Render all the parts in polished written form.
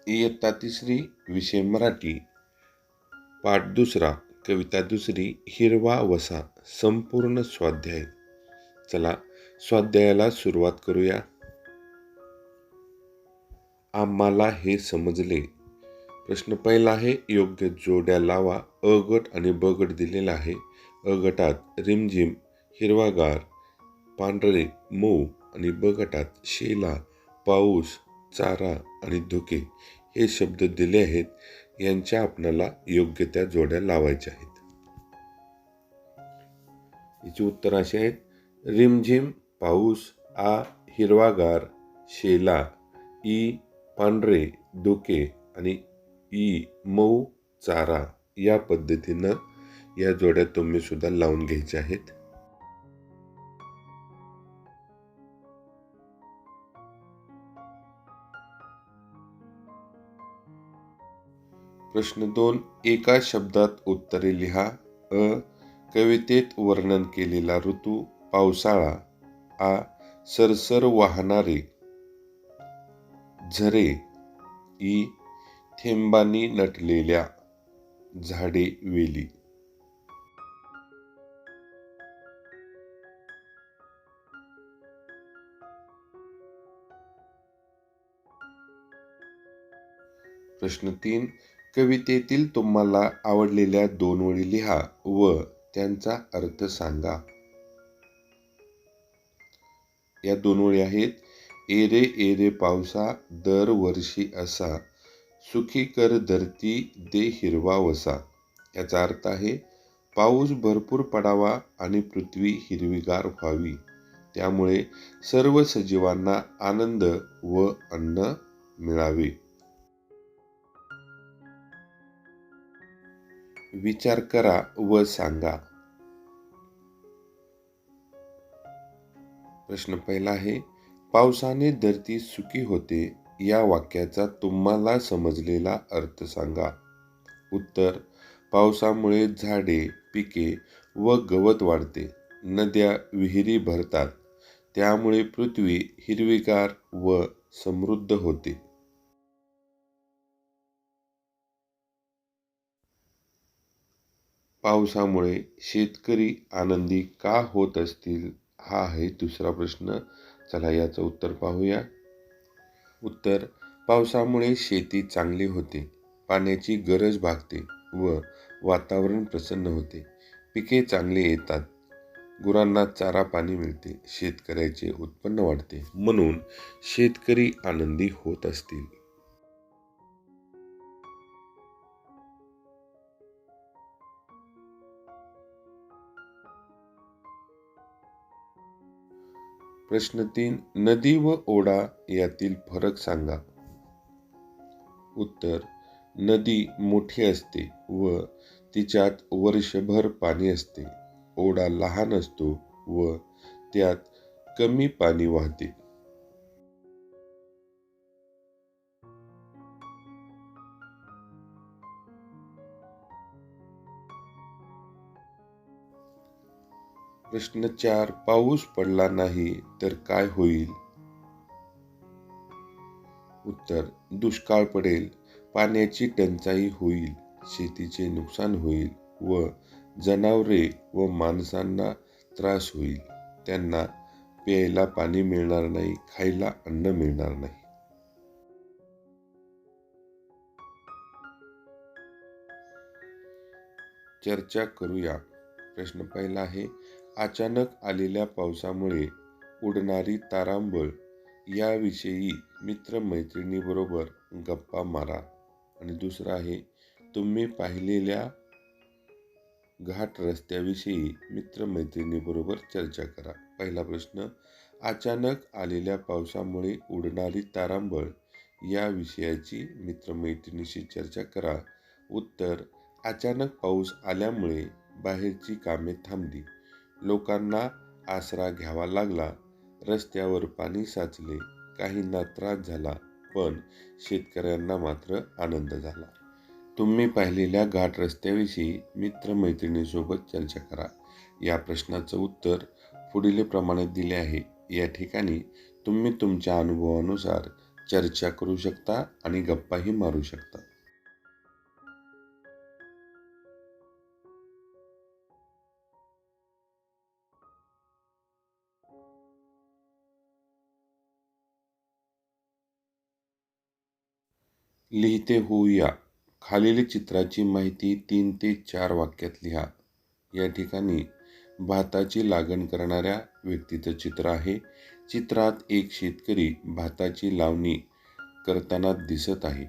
इयत्ता 3री विषय मराठी पाठ 2 कविता 2 हिरवा वसा संपूर्ण स्वाध्याय. चला स्वाध्यायाला सुरुवात करूया. आम्हाला हे समजले. प्रश्न पहिला आहे योग्य जोड्या लावा. अ गट आणि ब गट दिलेला आहे. अ गटात रिमझिम, हिरवागार, पांढरे, मऊ आणि ब गटात शेला, पाऊस, चारा आणि धुके हे शब्द दिले आहेत. यांच्या आपणाला योग्य त्या जोड्या लावायच्या आहेत. याची उत्तर अशी आहेत. रिमझिम पाऊस, आ हिरवागार, शेला, ई पांढरे, धुके आणि ई मऊ चारा. या पद्धतीनं या जोड्या तुम्ही सुद्धा लावून घ्यायच्या आहेत. प्रश्न 2 एका शब्दात उत्तरे लिहा. अ कवितेत वर्णन केलेला ऋतू पावसाळा. आ सरसर वाहणारे झरे. ई थेंबांनी नटलेल्या झाडे वेली. प्रश्न 3 कवितेतील तुम्हाला आवडलेल्या 2 ओळी लिहा व त्यांचा अर्थ सांगा. या 2 ओळी आहेत. एरे एरे पावसा दरवर्षी असा, सुखी कर धरती दे हिरवा वसा. याचा अर्थ आहे पाऊस भरपूर पडावा आणि पृथ्वी हिरवीगार व्हावी, त्यामुळे सर्व सजीवांना आनंद व अन्न मिळावे. विचार करा व सांगा. प्रश्न पहिला आहे पावसाने धरती सुखी होते. या वाक्याचा तुम्हाला समजलेला अर्थ सांगा. उत्तर पावसामुळे झाडे, पिके व गवत वाढते. नद्या, विहिरी भरतात. त्यामुळे पृथ्वी हिरवीगार व समृद्ध होते. पावसामुळे शेतकरी आनंदी का होत असतील? हा आहे दुसरा प्रश्न. चला याचं उत्तर पाहूया. उत्तर पावसामुळे शेती चांगली होते, पाण्याची गरज भागते व वातावरण प्रसन्न होते. पिके चांगली येतात, गुरांना चारा पाणी मिळते, शेतकऱ्याचे उत्पन्न वाढते, म्हणून शेतकरी आनंदी होत असतील. प्रश्न 3 नदी व ओढा यातील फरक सांगा. उत्तर नदी मोठी असते व तिच्यात वर्षभर पाणी असते. ओढा लहान असतो व त्यात कमी पाणी वाहते. प्रश्न 4 पाऊस पडला नाही तर काय होईल? उत्तर दुष्काळ पडेल, पाण्याची टंचाई होईल, शेतीचे नुकसान होईल व जनावरे व माणसांना त्रास होईल. त्यांना प्यायला पाणी मिळणार नाही, खायला अन्न मिळणार नाही. चर्चा करूया. प्रश्न पहिला आहे अचानक आलेल्या पावसामुळे उडणारी तारांबळ याविषयी मित्रमैत्रिणीबरोबर गप्पा मारा. आणि दुसरा आहे तुम्ही पाहिलेल्या घाट रस्त्याविषयी मित्रमैत्रिणीबरोबर चर्चा करा. पहिला प्रश्न अचानक आलेल्या पावसामुळे उडणारी तारांबळ या विषयाची मित्रमैत्रिणीशी चर्चा करा. उत्तर अचानक पाऊस आल्यामुळे बाहेरची कामे थांबली, लोकांना आसरा घ्यावा लागला, रस्त्यावर पाणी साचले, काहींना त्रास झाला, पण शेतकऱ्यांना मात्र आनंद झाला. तुम्ही पाहिलेल्या घाट रस्त्याविषयी मित्रमैत्रिणीसोबत चर्चा करा. या प्रश्नाचं उत्तर पुढील प्रमाणे दिले आहे. या ठिकाणी तुम्ही तुमच्या अनुभवानुसार चर्चा करू शकता आणि गप्पाही मारू शकता. लिहिते होऊया. खालील चित्राची माहिती 3 ते 4 वाक्यात लिहा. या ठिकाणी भाताची लागण करणाऱ्या व्यक्तीचं चित्र आहे. चित्रात एक शेतकरी भाताची लावणी करताना दिसत आहे.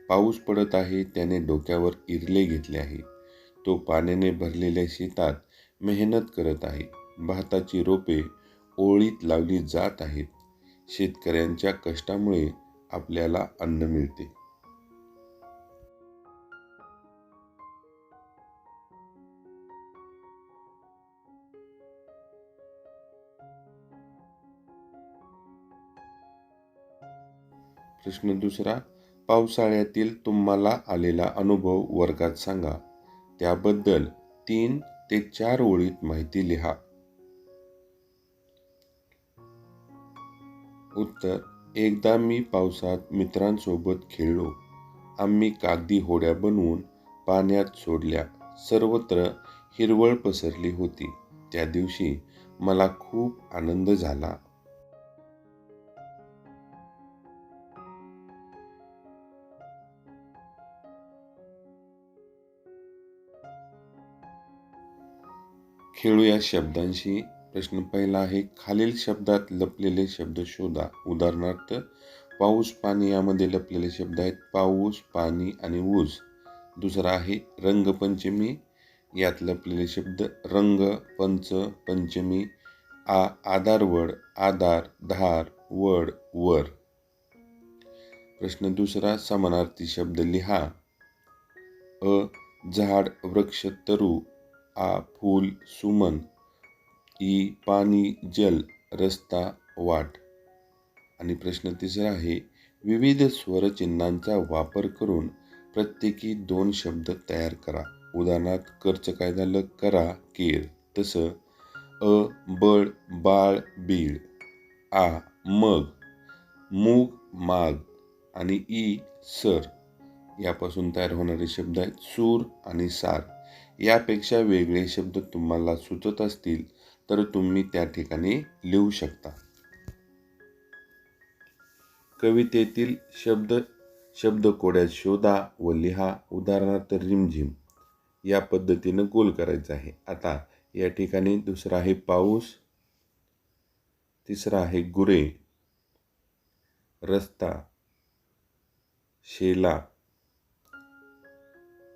पाऊस पडत आहे. त्याने डोक्यावर इरले घेतले आहे. तो पाण्याने भरलेल्या शेतात मेहनत करत आहे. भाताची रोपे ओळीत लावली जात आहेत. शेतकऱ्यांच्या कष्टामुळे आपल्याला अन्न मिळते. प्रश्न दुसरा, पावसाळ्यातील तुम्हाला आलेला अनुभव वर्गात सांगा. त्याबद्दल 3 ते 4 ओळीत माहिती लिहा. उत्तर, एकदा मी पावसात मित्रांसोबत खेळलो. आम्ही कागदी होड्या बनवून पाण्यात सोडल्या. सर्वत्र हिरवळ पसरली होती. त्या दिवशी मला खूप आनंद झाला. खेळूया शब्दांशी. प्रश्न पहिला आहे, खालील शब्दात लपलेले शब्द शोधा. उदाहरणार्थ, पाऊस, पाणी यामध्ये लपलेले शब्द आहेत पाऊस, पाणी आणि ऊस. दुसरा आहे रंगपंचमी. यात लपलेले शब्द रंग, पंच, पंचमी. आधारवड, आधार, धार, वड, वर. प्रश्न दुसरा, समानार्थी शब्द लिहा. झाड, वृक्ष, तरू. फूल, सुमन. पाणी, जल, रस्ता, वाट. आणि प्रश्न तिसरा आहे, विविध स्वरचिन्हांचा वापर करून प्रत्येकी 2 शब्द तयार करा. उदाहरणार्थ, करचं काय झालं, करा, केर. तसं बळ, बाळ, बीळ. मग, मूग, माग. आणि सर यापासून तयार होणारे शब्द आहेत सूर आणि सार. यापेक्षा वेगळे शब्द तुम्हाला सुचत असतील तर तुम्ही त्या ठिकाणी लिहू शकता. कवितेतील शब्दकोड्यात शोधा व लिहा. उदाहरणार्थ, रिमझिम. या पद्धतीनं गोल करायचं आहे. आता या ठिकाणी दुसरा आहे पाऊस, तिसरा आहे गुरे, रस्ता, शेला,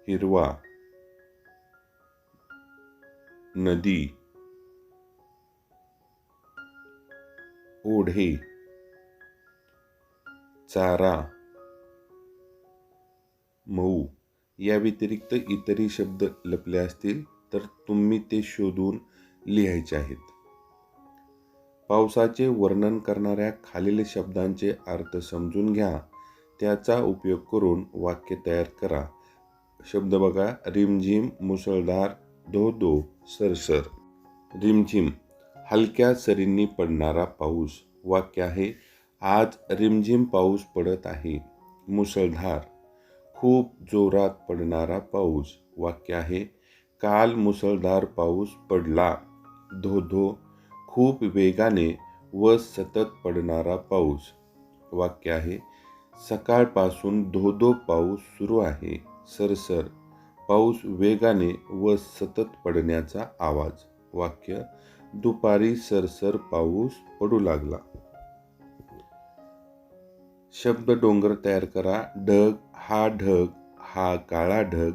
हिरवा, नदी, ओढे, चारा, मऊ. या व्यतिरिक्त इतरही शब्द लपले असतील तर तुम्ही ते शोधून लिहायचे आहेत. पावसाचे वर्णन करणाऱ्या खालील शब्दांचे अर्थ समजून घ्या. त्याचा उपयोग करून वाक्य तयार करा. शब्द बघा, रिमझिम, मुसळधार, धो-धो, सरसर. रिमझिम, हलक्या सरींनी पडणारा पाऊस. वाक्य आहे, आज रिमझिम पाऊस पडत आहे. मुसळधार, खूप जोरात पडणारा पाऊस. वाक्य आहे, काल मुसळधार पाऊस पडला. धो-धो, खूप वेगाने व सतत पडणारा पाऊस. वाक्य आहे, सकाळपासून धो-धो पाऊस सुरू आहे. सरसर, पाऊस वेगाने व सतत पडण्याचा आवाज. वाक्य, दुपारी सरसर पाऊस पडू लागला. शब्द डोंगर तयार करा. ढग, हा काळा ढग,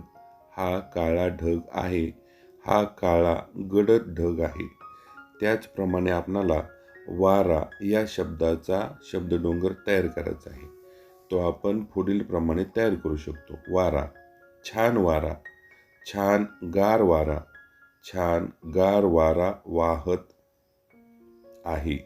हा काळा ढग आहे. हा काळा गडद ढग आहे. त्याचप्रमाणे आपणाला वारा या शब्दाचा शब्दडोंगर तयार करायचा आहे. तो आपण पुढील प्रमाणे तयार करू शकतो. वारा, छान वारा, छान गार वारा, छान गार वारा वाहत आहे.